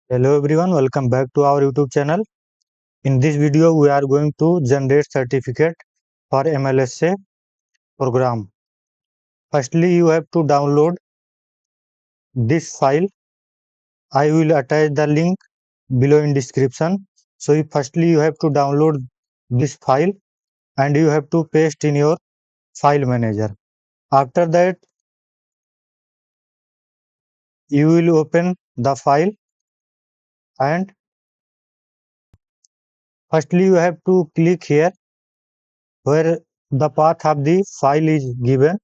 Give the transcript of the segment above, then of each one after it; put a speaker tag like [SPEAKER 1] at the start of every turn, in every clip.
[SPEAKER 1] Hello everyone, welcome back to our YouTube channel. In this video, we are going to generate certificate for Mlsa program. Firstly, you have to download this file. I will attach the link below in description. So firstly, you have to download this file and you have to paste in your file manager. After that, you will open the file and firstly, you have to click here where the path of the file is given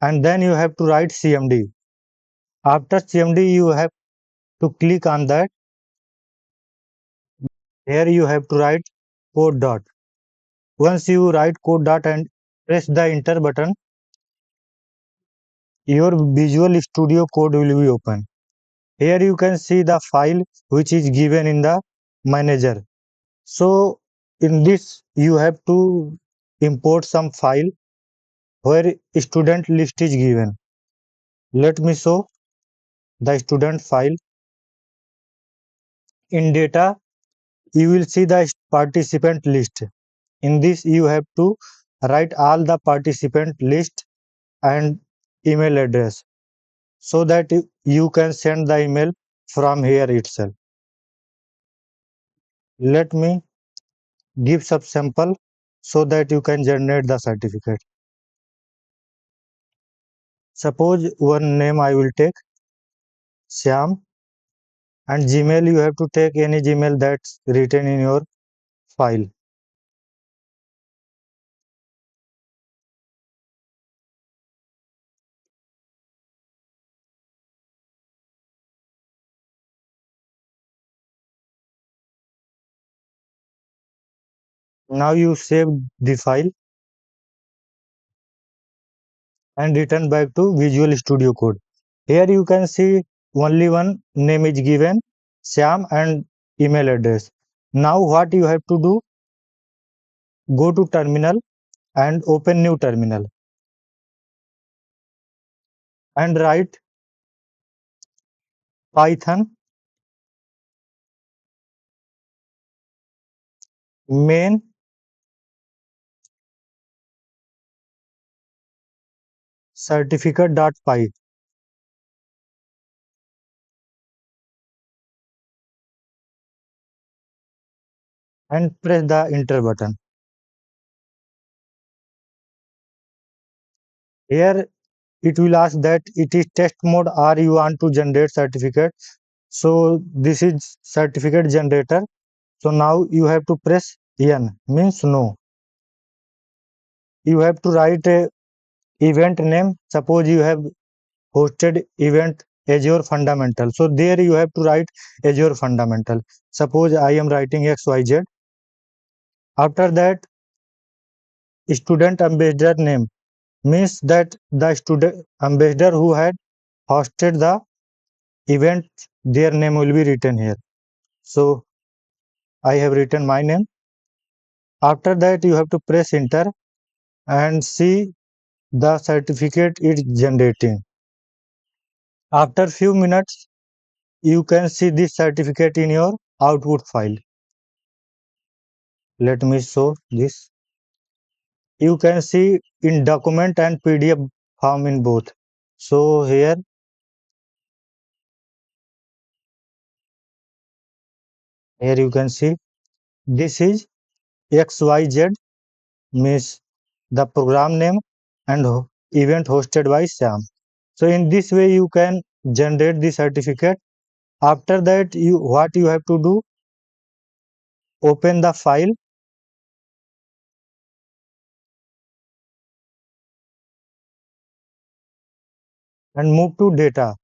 [SPEAKER 1] and then you have to write CMD. After CMD, you have to click on that. Here you have to write code dot. Once you write code dot and press the enter button, your Visual Studio Code will be open. Here you can see the file which is given in the manager. So in this you have to import some file where student list is given. Let me show the student file. In data, you will see the participant list. In this you have to write all the participant list and email address so that you can send the email from here itself. Let me give some sample so that you can generate the certificate. Suppose one name I will take Syam, and Gmail you have to take any Gmail that's written in your file. Now you save the file and return back to Visual Studio Code. Here you can see only one name is given, Syam, and email address. Now what you have to do, go to terminal and open new terminal and write Python main certificate.py and press the enter button. Here it will ask that it is test mode or you want to generate certificate. So this is certificate generator. So now you have to press N, means no. You have to write a event name. Suppose you have hosted event Azure fundamental. So there you have to write Azure fundamental. Suppose I am writing XYZ. After that, student ambassador name means that the student ambassador who had hosted the event, their name will be written here. So I have written my name. After that, you have to press enter and see the certificate is generating. After few minutes, you can see this certificate in your output file. Let me show this. You can see in document and PDF form in both. So here you can see this is XYZ, means the program name and event hosted by Sam. So in this way you can generate the certificate. After that, what you have to do, open the file and move to data.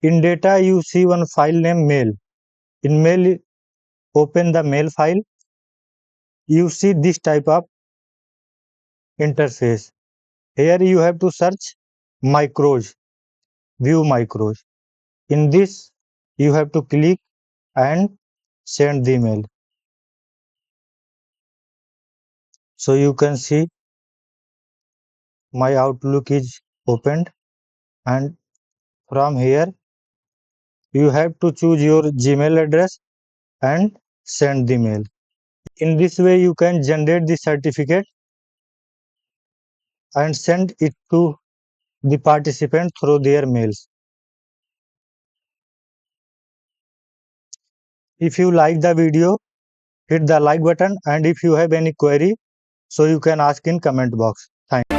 [SPEAKER 1] In data you see one file name mail. In mail, open the mail file. You see this type of interface. Here you have to search micros, view micros. In this you have to click and send the email. So you can see my Outlook is opened, and from here you have to choose your Gmail address and send the mail. In this way, you can generate the certificate and send it to the participant through their mails. If you like the video, hit the like button, and if you have any query, so you can ask in comment box. Thank you.